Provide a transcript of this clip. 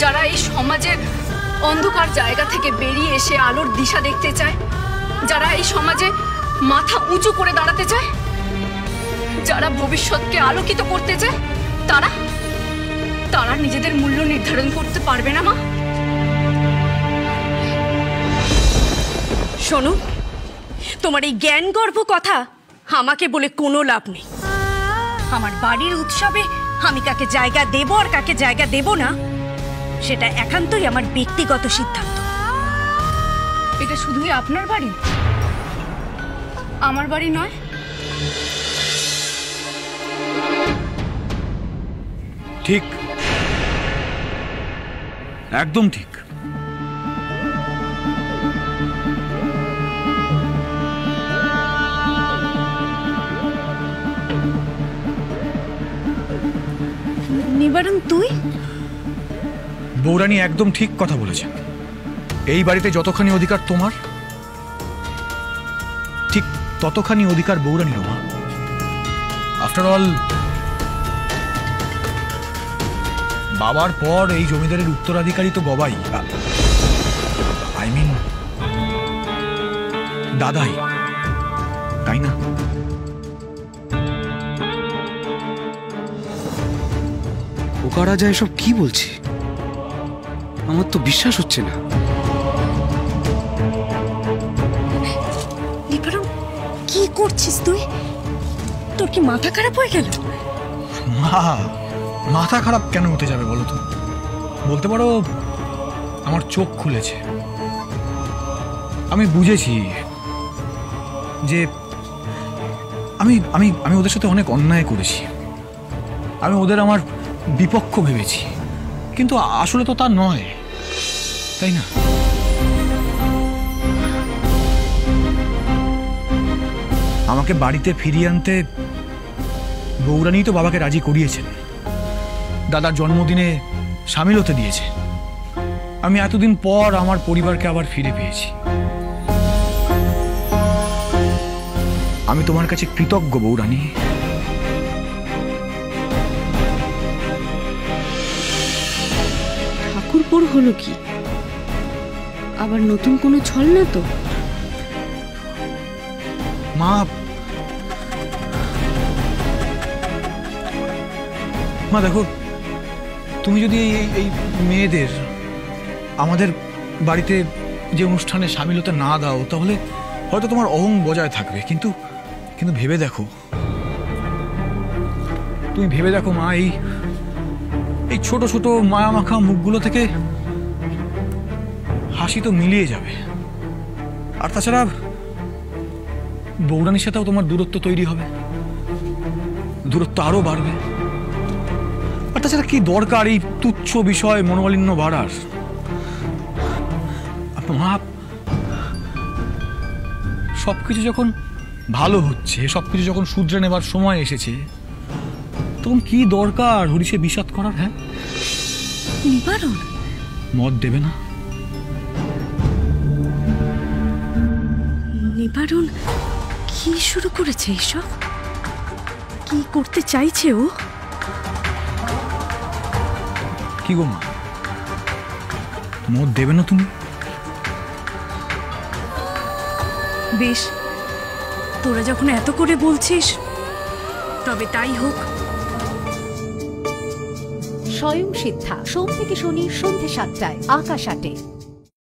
যারা এই সমাজের অন্ধকার জায়গা থেকে বেরিয়ে এসে আলোর দিশা দেখতে চায়, যারা এই সমাজে মাথা উঁচু করে দাঁড়াতে চায়, যারা ভবিষ্যৎকে আলোকিত করতে চায়, তারা তারা নিজেদের মূল্য নির্ধারণ করতে পারবে না মা। শোনো, তোমার এই জ্ঞান গর্ভ কথা আমাকে বলে কোনো লাভ নেই। আমার বাড়ির উৎসবে আমি কাকে জায়গা দেব আর কাকে জায়গা দেব না, সেটা একান্তই আমার ব্যক্তিগত সিদ্ধান্ত। এটা শুধুই আপনার বাড়ি, আমার বাড়ি নয়। ঠিক, একদম ঠিক। নিবারণ, তুই? বৌরানী একদম ঠিক কথা বলেছেন। এই বাড়িতে যতখানি অধিকার তোমার, ঠিক ততখানি অধিকার বৌরানীর। মা, আফটার অল বাবার পর এই জমিদারের উত্তরাধিকারী তো গবাই, আই মিন দাদাই, তাই না? ওকা রাজা এসব কি বলছে? আমার তো বিশ্বাস হচ্ছে না। নিবারণ, কি করছিস তুই? তোর কি মাথা খারাপ হয়ে গেল? মা, মাথা খারাপ কেন হতে যাবে বলো তো? বলতে পারো আমার চোখ খুলেছে। আমি বুঝেছি যে আমি আমি আমি ওদের সাথে অনেক অন্যায় করেছি। আমি ওদের আমার বিপক্ষ ভেবেছি, কিন্তু আসলে তো তা নয়, তাই না? আমাকে বাড়িতে ফিরিয়ে আনতে বৌরানী তো বাবাকে রাজি করিয়েছেন, দাদার জন্মদিনে সামিল হতে দিয়েছে। আমি এতদিন পর আমার পরিবারকে আবার ফিরে পেয়েছি। আমি তোমার কাছে কৃতজ্ঞ বৌরানী। ঠাকুরপোর হলো কি? আবার নতুন কোনো ছল না তো? মা, মা দেখো, তুমি যদি এই মেয়েদের আমাদের বাড়িতে যে অনুষ্ঠানে সামিল হতে না দাও, তাহলে হয়তো তোমার অহং বজায় থাকবে। কিন্তু কিন্তু ভেবে দেখো, তুমি ভেবে দেখো মা, এই ছোট ছোট মায়ামাখা মুখগুলো থেকে হাসি তো মিলিয়ে যাবে। আর তাছাড়া বৌরানীর সাথেও তোমার দূরত্ব তৈরি হবে, দূরত্ব আরো বাড়বে। আর তাছাড়া কি দরকার এই তুচ্ছ বিষয় মনোমালিন্য বাড়ার? মা, সবকিছু যখন ভালো হচ্ছে, সবকিছু যখন শুধরে নেবার সময় এসেছে, তখন কি দরকার হরিষে বিষাদ করার? হ্যাঁ নিবারণ, মত দেবে না? নিবারণ কি শুরু করেছে এসব? কি করতে চাইছে ও? কি গো মা, মত দেবে না তুমি? বেশ, তোরা যখন এত করে বলছিস, তবে তাই হোক। স্বয়ং সিদ্ধা, সোম থেকে শনি সন্ধ্যে ৭টায়, আকাশ ৮-এ।